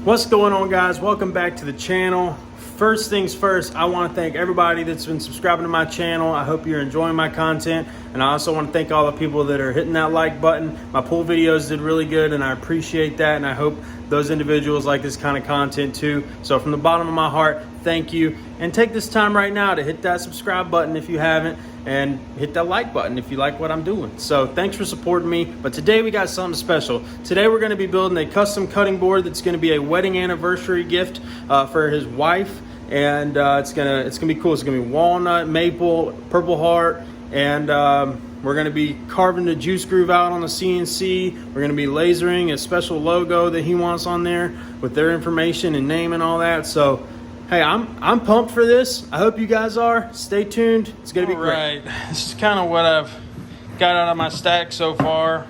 What's going on, guys? Welcome back to the channel. First things first, I want to thank everybody that's been subscribing to my channel. I hope you're enjoying my content, and I also want to thank all the people that are hitting that like button. My pool videos did really good, and I appreciate that, and I hope those individuals like this kind of content too. So from the bottom of my heart, thank you. And take this time right now to hit that subscribe button if you haven't, and hit that like button if you like what I'm doing. So thanks for supporting me. But today we got something special. Today we're going to be building a custom cutting board that's going to be a wedding anniversary gift for his wife. And it's gonna be cool. It's gonna be walnut, maple, purple heart, and we're gonna be carving the juice groove out on the CNC. We're gonna be lasering a special logo that he wants on there with their information and name and all that. So hey, I'm pumped for this. I hope you guys are. Stay tuned. It's gonna be great. This is kind of what I've got out of my stack so far.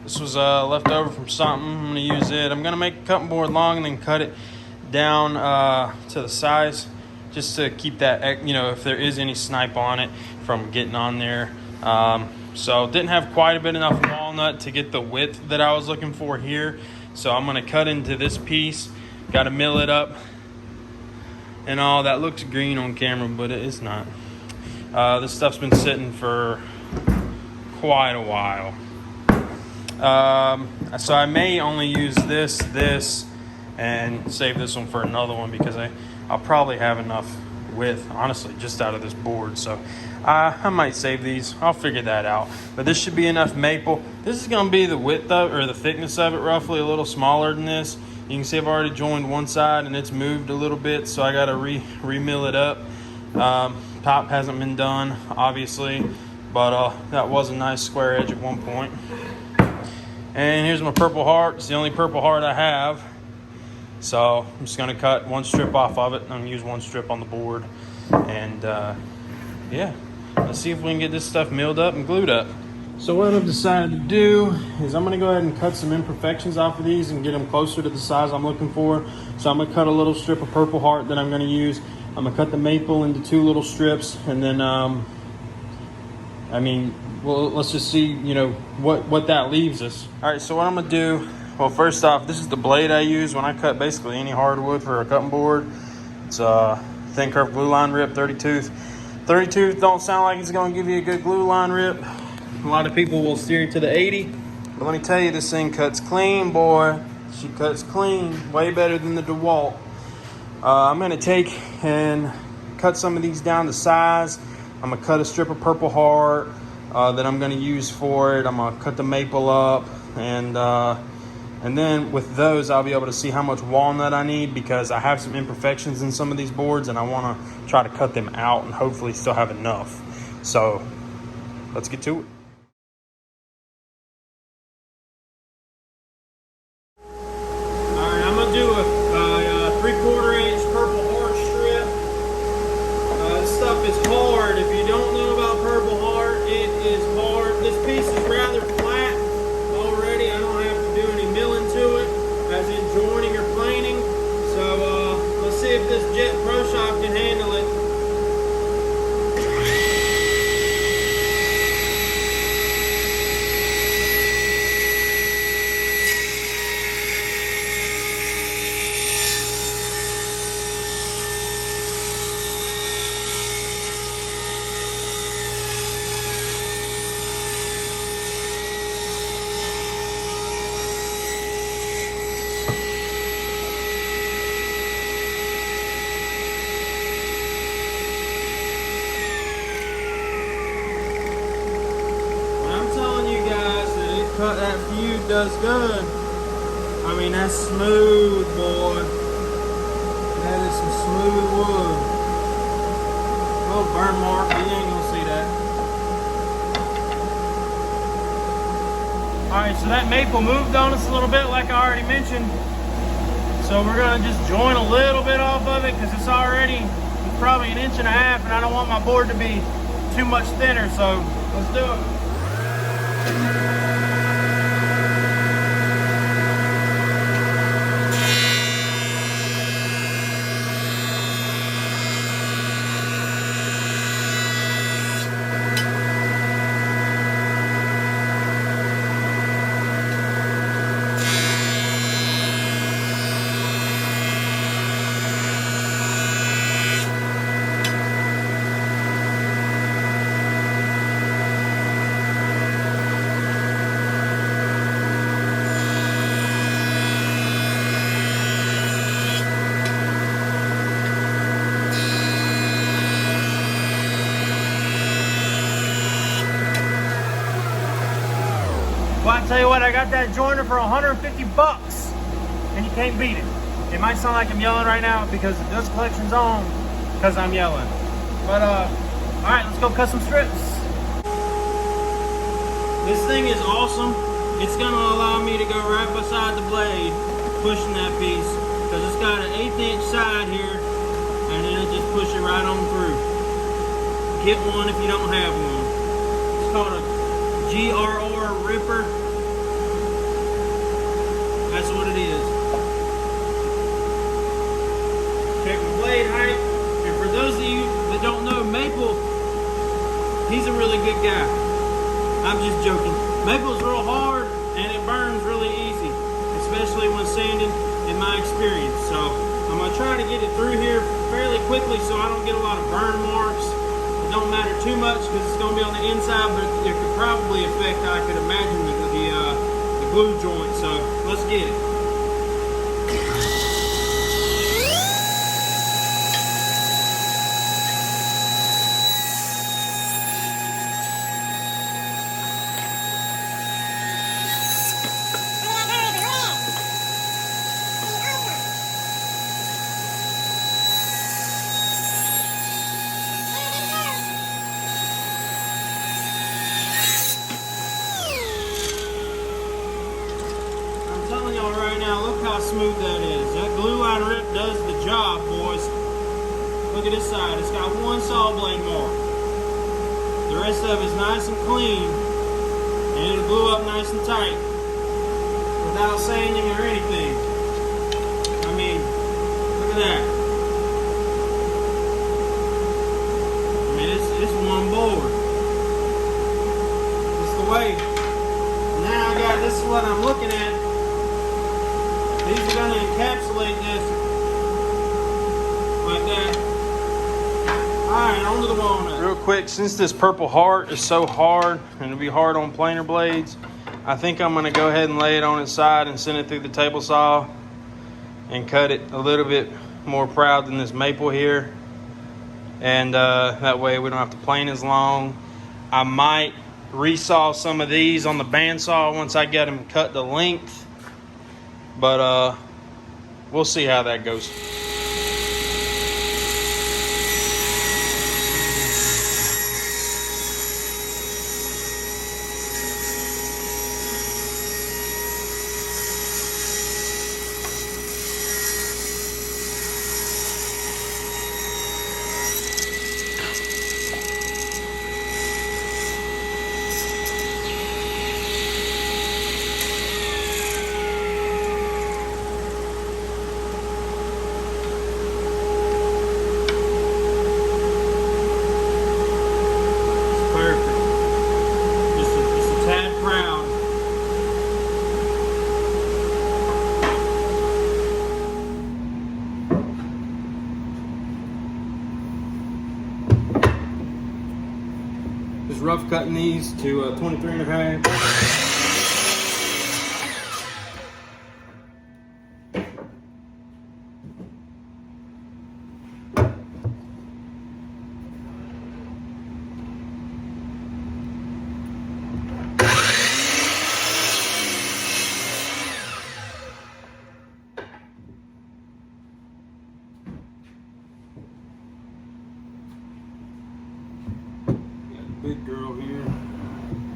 This was left over from something. I'm gonna use it. I'm gonna make a cutting board long and then cut it down to the size, just to keep that, you know, if there is any snipe on it from getting on there. So didn't have quite a bit enough walnut to get the width that I was looking for here, so I'm going to cut into this piece. Got to mill it up and all that. Looks green on camera, but it is not. This stuff's been sitting for quite a while, so I may only use this and save this one for another one, because I'll probably have enough width, honestly, just out of this board. So I might save these. I'll figure that out. But this should be enough maple. This is going to be the width of, or the thickness of it, roughly a little smaller than this. You can see I've already joined one side and it's moved a little bit, so I got to re-mill it up. Top hasn't been done, obviously, but that was a nice square edge at one point. And here's my purple heart. It's the only purple heart I have. So I'm just going to cut one strip off of it. I'm going to use one strip on the board. And yeah, let's see if we can get this stuff milled up and glued up. So what I've decided to do is I'm going to go ahead and cut some imperfections off of these and get them closer to the size I'm looking for. So I'm going to cut a little strip of purple heart that I'm going to use. I'm going to cut the maple into two little strips. And then, well, let's just see, you know, what that leaves us. All right, so what I'm going to do, well, first off, this is the blade I use when I cut basically any hardwood for a cutting board. It's a thin curved glue line rip, 30 tooth. 30 tooth don't sound like it's going to give you a good glue line rip. A lot of people will steer to the 80. But let me tell you, this thing cuts clean, boy. She cuts clean, way better than the DeWalt. I'm going to take and cut some of these down to size. I'm going to cut a strip of purple heart that I'm going to use for it. I'm going to cut the maple up, and then with those, I'll be able to see how much walnut I need, because I have some imperfections in some of these boards and I want to try to cut them out and hopefully still have enough. So let's get to it. All right, I'm going to do a 3/4 inch purple heart strip. This stuff is hard. If you don't know about purple heart, it is hard. This piece is rather flat already. I don't have to do any milling to it, as in joining or planing. So let's see if this Jet Pro Shop can handle it. That feud does good. I mean, that's smooth, boy. That is some smooth wood. Oh, burn mark, you ain't gonna see that. Alright, so that maple moved on us a little bit, like I already mentioned. So we're gonna just join a little bit off of it, because it's probably 1.5 inches, and I don't want my board to be too much thinner, so let's do it. I'll tell you what, I got that joiner for 150 bucks, and you can't beat it. It might sound like I'm yelling right now because the dust collection's on because I'm yelling. But, all right, let's go cut some strips. This thing is awesome. It's gonna allow me to go right beside the blade, pushing that piece, because it's got an 1/8 inch side here, and it'll just push it right on through. Get one if you don't have one. It's called a GRR Ripper. That's what it is. Check the blade height. And for those of you that don't know, Maple, he's a really good guy. I'm just joking. Maple's real hard and it burns really easy, especially when sanding, in my experience. So I'm gonna try to get it through here fairly quickly so I don't get a lot of burn marks. It don't matter too much because it's gonna be on the inside, but it could probably affect, I could imagine, the glue joint. So let's get it. How smooth that is. That glue line rip does the job, boys. Look at this side. It's got one saw blade mark. The rest of it is nice and clean, and it'll glue up nice and tight without sanding or anything. I mean, look at that. I mean, it's one board. It's the way. Now I got, this is what I'm looking at. These are going to encapsulate this like that. Alright, onto the walnut. Real quick, since this purple heart is so hard, and it'll be hard on planer blades, I think I'm going to go ahead and lay it on its side and send it through the table saw and cut it a little bit more proud than this maple here. And that way we don't have to plane as long. I might resaw some of these on the bandsaw once I get them cut to length. But we'll see how that goes. Just rough cutting these to 23.5. Big girl here.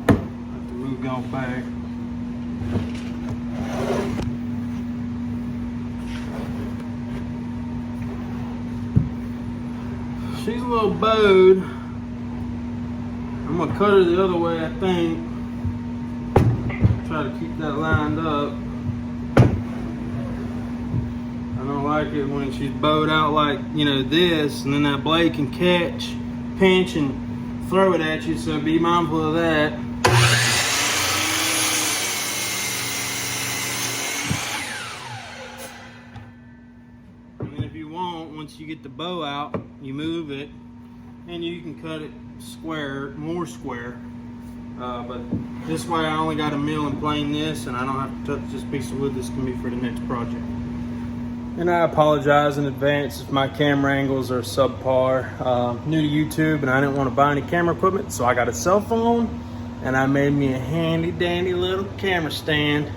Have to move y'all back. She's a little bowed. I'm gonna cut her the other way, I think. Try to keep that lined up. I don't like it when she's bowed out like, you know, this, and then that blade can catch, pinch, and throw it at you, so be mindful of that. And then if you want, once you get the bow out, you move it, and you can cut it square, more square. But this way I only got to mill and plane this, and I don't have to touch this piece of wood. This can be for the next project. And I apologize in advance if my camera angles are subpar. New to YouTube, and I didn't want to buy any camera equipment, so I got a cell phone. and I made me a handy dandy little camera stand.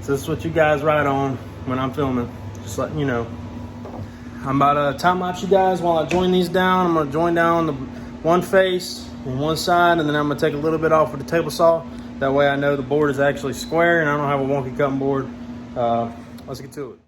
So this is what you guys ride on when I'm filming, just letting you know. I'm about to time lapse you guys while I join these down. I'm gonna join down the one face on one side, and then I'm gonna take a little bit off with the table saw. That way I know the board is actually square and I don't have a wonky cutting board. Let's get to it.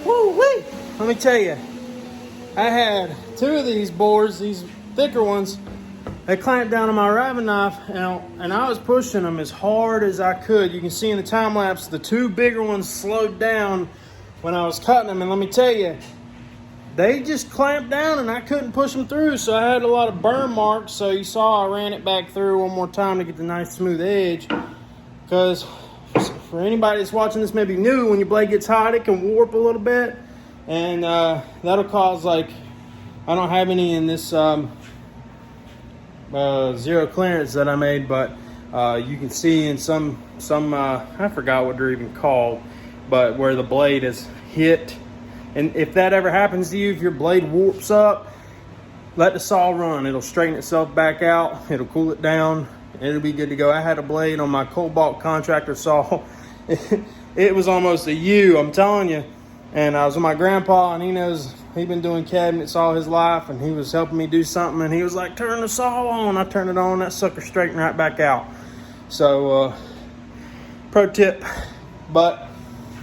Woo-wee! Let me tell you, I had two of these boards, these thicker ones. They clamped down on my arriving knife, and I was pushing them as hard as I could. You can see in the time lapse, the two bigger ones slowed down when I was cutting them. And let me tell you, they just clamped down and I couldn't push them through. So I had a lot of burn marks. So you saw I ran it back through one more time to get the nice smooth edge. Because for anybody that's watching this maybe new, when your blade gets hot, it can warp a little bit. And that'll cause, like, I don't have any in this zero clearance that I made, but you can see in some I forgot what they're even called, but where the blade is hit. And if that ever happens to you, if your blade warps up, let the saw run. It'll straighten itself back out. It'll cool it down. It'll be good to go. I had a blade on my Cobalt contractor saw. It was almost a U, I'm telling you. And I was with my grandpa, and he knows, he's been doing cabinets all his life, and he was helping me do something, and he was like, turn the saw on. I turned it on, that sucker straightened right back out. So, pro tip. But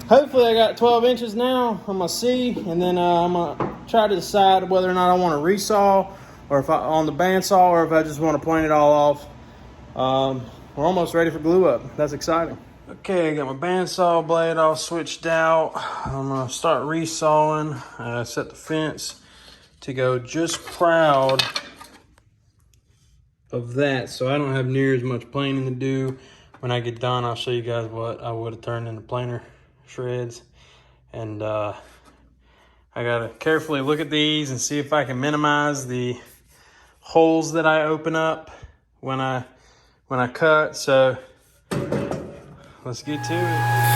hopefully I got 12 inches now. I'm gonna see, and then I'm gonna try to decide whether or not I want to resaw, or if I on the bandsaw, or if I just want to plane it all off. We're almost ready for glue up. That's exciting. Okay, I got my bandsaw blade all switched out. I'm gonna start resawing. I set the fence to go just proud of that, so I don't have near as much planing to do. When I get done, I'll show you guys what I would have turned into planer shreds. And I gotta carefully look at these and see if I can minimize the holes that I open up when I cut. So let's get to it.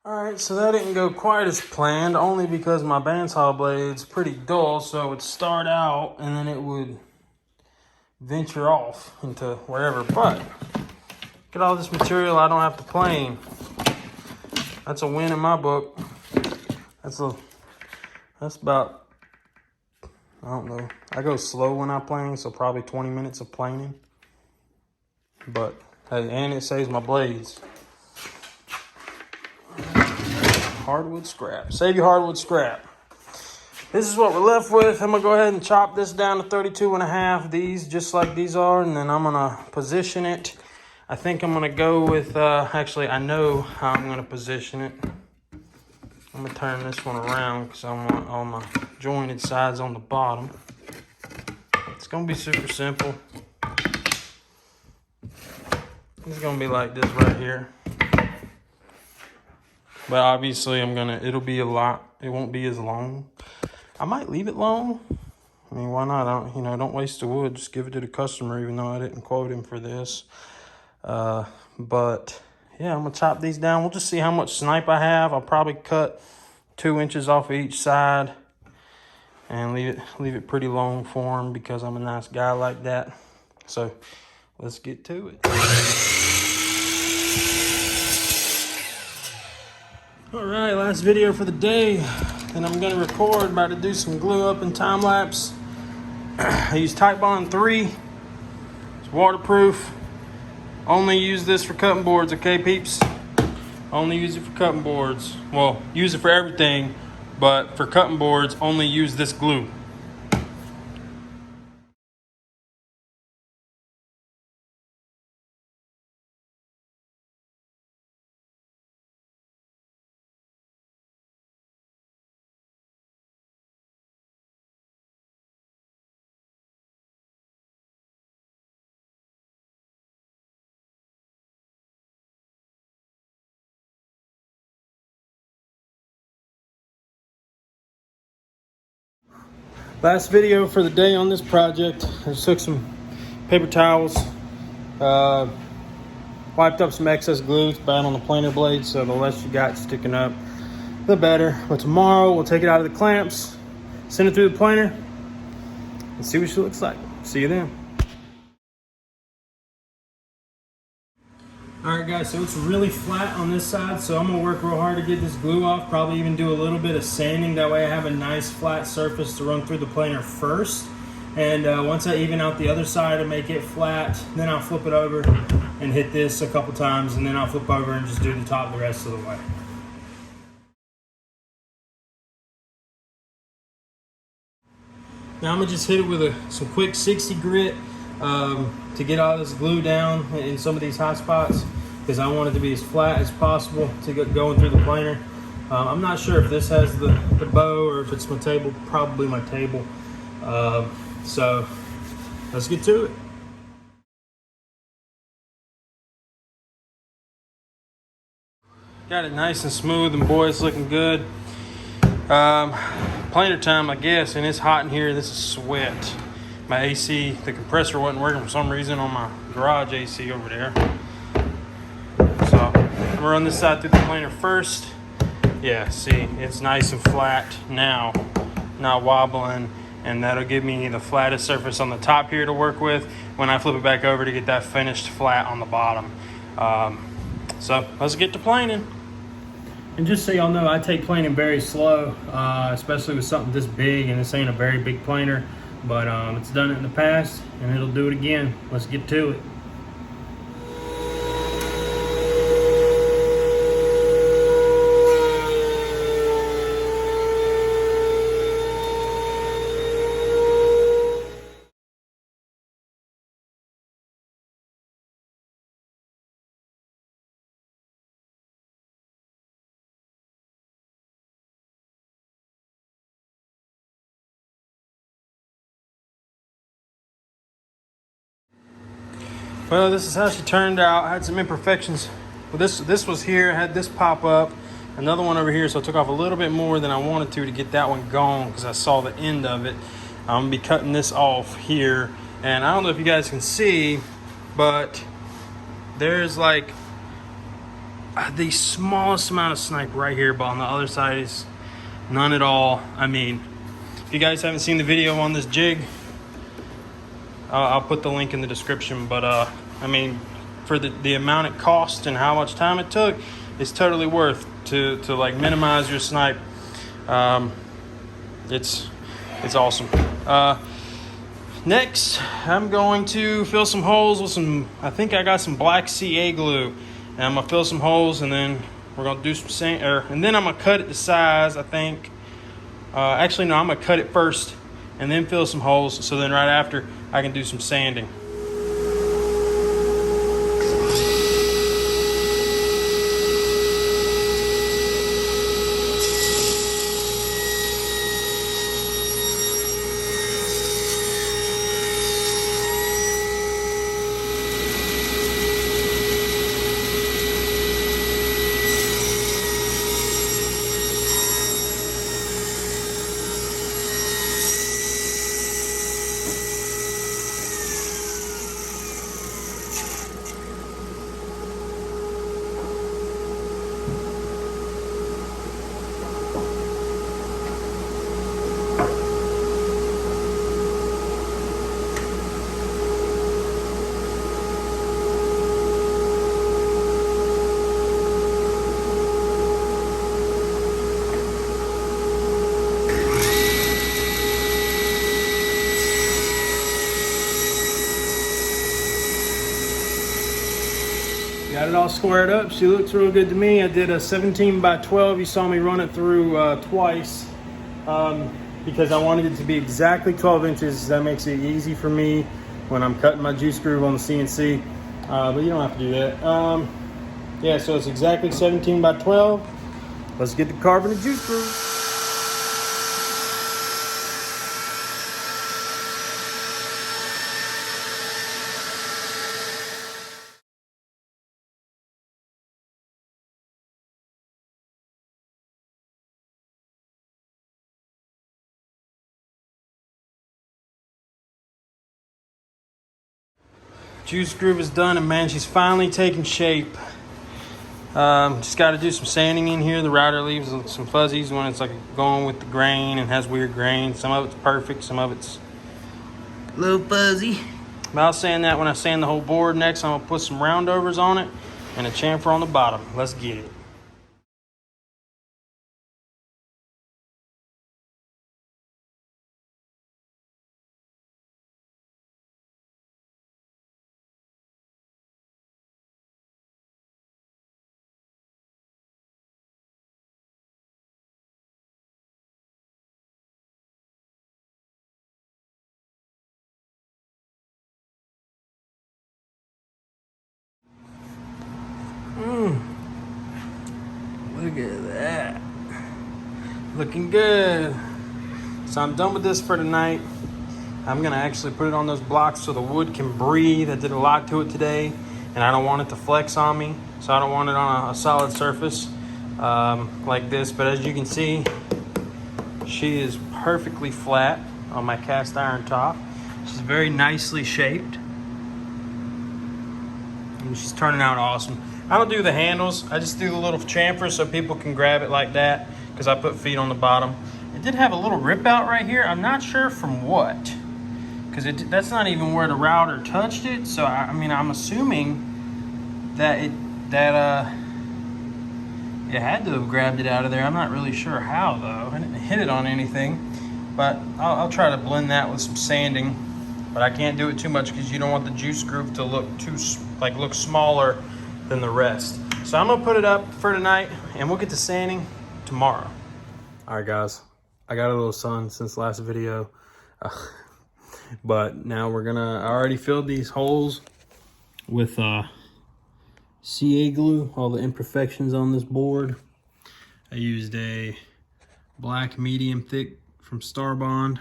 All right, so that didn't go quite as planned, only because my bandsaw blade's pretty dull, so it would start out and then it would venture off into wherever. But get all this material I don't have to plane. That's a win in my book. That's about, I don't know. I go slow when I plane, so probably 20 minutes of planing. But hey, and it saves my blades. Hardwood scrap. Save your hardwood scrap. This is what we're left with. I'm gonna go ahead and chop this down to 32.5. These just like these are, and then I'm gonna position it. I think I'm gonna go with, actually I know how I'm gonna position it. I'm gonna turn this one around because I want all my jointed sides on the bottom. It's gonna be super simple. It's gonna be like this right here. But obviously it'll be a lot, it won't be as long. I might leave it long. I mean, why not? Don't waste the wood, just give it to the customer, even though I didn't quote him for this. But yeah, I'm gonna chop these down. We'll just see how much snipe I have. I'll probably cut 2 inches off of each side and leave it pretty long for him because I'm a nice guy like that. So let's get to it. All right, last video for the day. And I'm gonna record, about to do some glue up and time lapse. I use Titebond 3. It's waterproof. Only use this for cutting boards, okay, peeps? Only use it for cutting boards. Well, use it for everything, but for cutting boards, only use this glue. Last video for the day on this project. I just took some paper towels, wiped up some excess glue. It's bad on the planer blade, so the less you got sticking up, the better. But tomorrow we'll take it out of the clamps, send it through the planer, and see what she looks like. See you then. All right, guys, so it's really flat on this side, so I'm gonna work real hard to get this glue off, probably even do a little bit of sanding. That way I have a nice flat surface to run through the planer first. And once I even out the other side and make it flat, then I'll flip it over and hit this a couple times, and then I'll flip over and just do the top the rest of the way. Now I'm gonna just hit it with some quick 60 grit to get all this glue down in some of these hot spots, because I want it to be as flat as possible to get going through the planer. I'm not sure if this has the bow or if it's my table, probably my table. So let's get to it. Got it nice and smooth, and boy, it's looking good. Planer time, I guess, and it's hot in here. This is sweat. My AC, the compressor wasn't working for some reason on my garage AC over there. So I'm gonna run this side through the planer first. Yeah, see, it's nice and flat now, not wobbling, and that'll give me the flattest surface on the top here to work with when I flip it back over to get that finished flat on the bottom. So let's get to planing. And just so y'all know, I take planing very slow, especially with something this big, and this ain't a very big planer, but it's done it in the past and it'll do it again. Let's get to it. Well, this is how she turned out. I had some imperfections. Well, this was here. I had this pop up. Another one over here, so I took off a little bit more than I wanted to get that one gone, because I saw the end of it. I'm gonna be cutting this off here, and I don't know if you guys can see, but there's like the smallest amount of snipe right here, but on the other side is none at all. I mean, if you guys haven't seen the video on this jig, I'll put the link in the description, but I mean, for the amount it cost and how much time it took, it's totally worth to like minimize your snipe. It's awesome. Next, I'm going to fill some holes with some, I think I got some black CA glue, and I'm gonna fill some holes, and then we're gonna do some sand, and then I'm gonna cut it to size, I think. Actually, no, I'm gonna cut it first and then fill some holes, so then right after I can do some sanding. Got it all squared up. She looks real good to me. I did a 17 by 12. You saw me run it through twice because I wanted it to be exactly 12 inches. That makes it easy for me when I'm cutting my juice groove on the CNC. But you don't have to do that. Yeah, so it's exactly 17 by 12. Let's get the carving the juice groove. Juice groove is done, and man, she's finally taking shape. Just got to do some sanding in here. The router leaves some fuzzies when it's like going with the grain and has weird grain. Some of it's perfect, some of it's a little fuzzy. But I'll sand that when I sand the whole board. Next, I'm gonna put some roundovers on it and a chamfer on the bottom. Let's get it. Look at that. Looking good. So I'm done with this for tonight. I'm gonna actually put it on those blocks so the wood can breathe. I did a lot to it today, and I don't want it to flex on me. So I don't want it on a solid surface like this. But as you can see, she is perfectly flat on my cast iron top. She's very nicely shaped. And she's turning out awesome. I don't do the handles. I just do the little chamfer so people can grab it like that because I put feet on the bottom. It did have a little rip out right here. I'm not sure from what because that's not even where the router touched it. So I mean, I'm assuming that it had to have grabbed it out of there. I'm not really sure how though. I didn't hit it on anything, but I'll try to blend that with some sanding. But I can't do it too much because you don't want the juice groove to look look smaller than the rest. So I'm gonna put it up for tonight and we'll get to sanding tomorrow. All right guys, I got a little sun since last video. But now I already filled these holes with CA glue, all the imperfections on this board. I used a black medium thick from Starbond.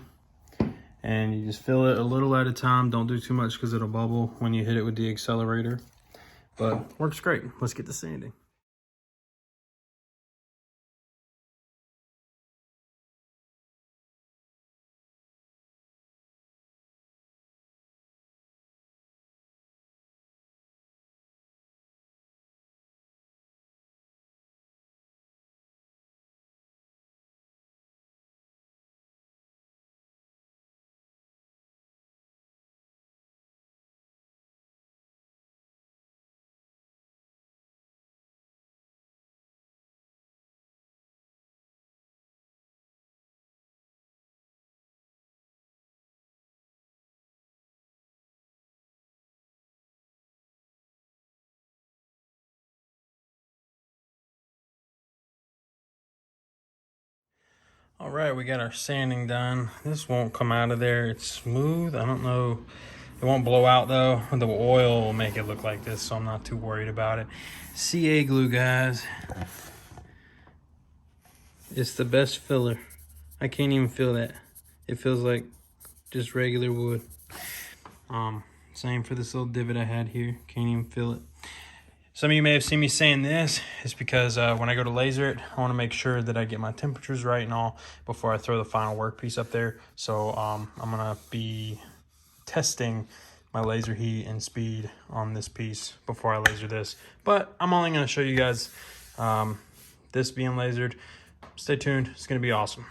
And you just fill it a little at a time. Don't do too much because it'll bubble when you hit it with the accelerator. But works great. Let's get to sanding. All right, we got our sanding done. This won't come out of there. It's smooth. I don't know. It won't blow out though. The oil will make it look like this, so I'm not too worried about it. CA glue, guys. It's the best filler. I can't even feel that. It feels like just regular wood. Same for this little divot I had here. Can't even feel it. Some of you may have seen me saying this. It's because when I go to laser it, I want to make sure that I get my temperatures right and all before I throw the final workpiece up there. So I'm going to be testing my laser heat and speed on this piece before I laser this. But I'm only going to show you guys this being lasered. Stay tuned. It's going to be awesome.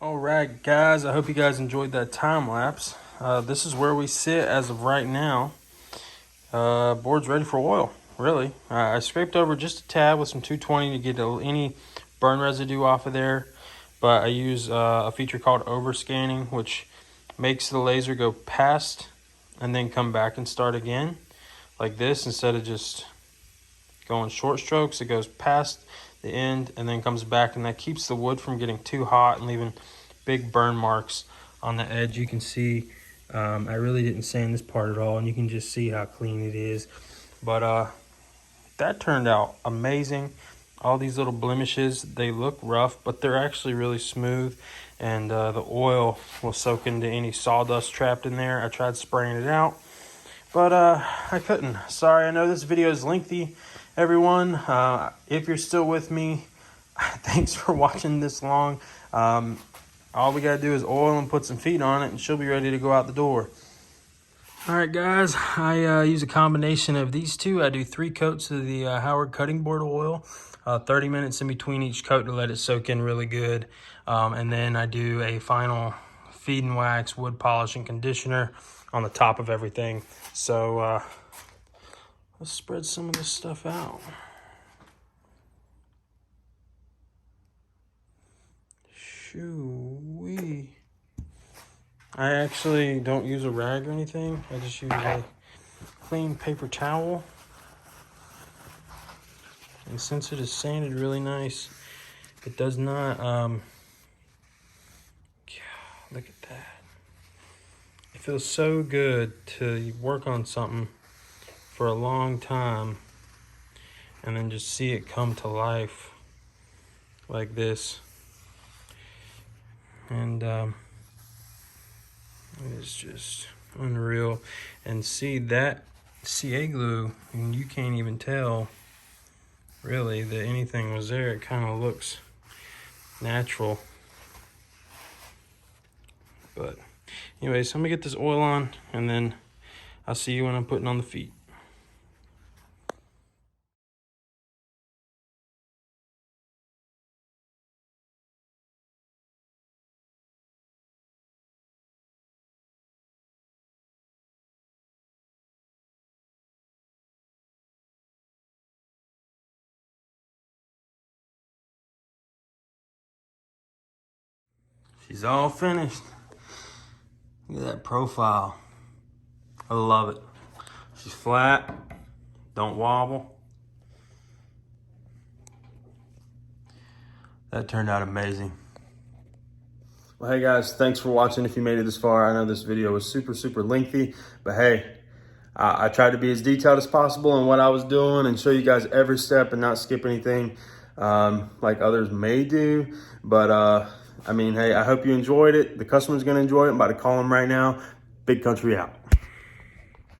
All right, guys, I hope you guys enjoyed that time lapse. This is where we sit as of right now. Board's ready for oil, really. I scraped over just a tad with some 220 to get any burn residue off of there, but I use a feature called overscanning, which makes the laser go past and then come back and start again like this. Instead of just going short strokes, it goes past the end and then comes back, and that keeps the wood from getting too hot and leaving big burn marks on the edge. You can see I really didn't sand this part at all, and you can just see how clean it is. But that turned out amazing. All these little blemishes, they look rough, but they're actually really smooth, and the oil will soak into any sawdust trapped in there. I tried spraying it out, but I couldn't. Sorry, I know this video is lengthy, everyone. If you're still with me, thanks for watching this long. All we gotta do is oil and put some feet on it, and she'll be ready to go out the door. All right, guys, I use a combination of these two. I do 3 coats of the Howard cutting board oil, 30 minutes in between each coat to let it soak in really good. And then I do a final feed and wax, wood polish, and conditioner on the top of everything. So let's spread some of this stuff out. Shoo-wee. I actually don't use a rag or anything. I just use a clean paper towel. And since it is sanded really nice, it does not, look at that. It feels so good to work on something for a long time and then just see it come to life like this. And it's just unreal. And see that CA glue, and you can't even tell really that anything was there. It kind of looks natural. But anyway, so I'm gonna get this oil on, and then I'll see you when I'm putting on the feet. She's all finished. Look at that profile. I love it. She's flat, don't wobble. That turned out amazing. Well, hey guys, thanks for watching. If you made it this far, I know this video was super lengthy, but hey, I tried to be as detailed as possible in what I was doing and show you guys every step and not skip anything like others may do. But I mean, hey, I hope you enjoyed it. The customer's gonna enjoy it. I'm about to call him right now. Big Country out.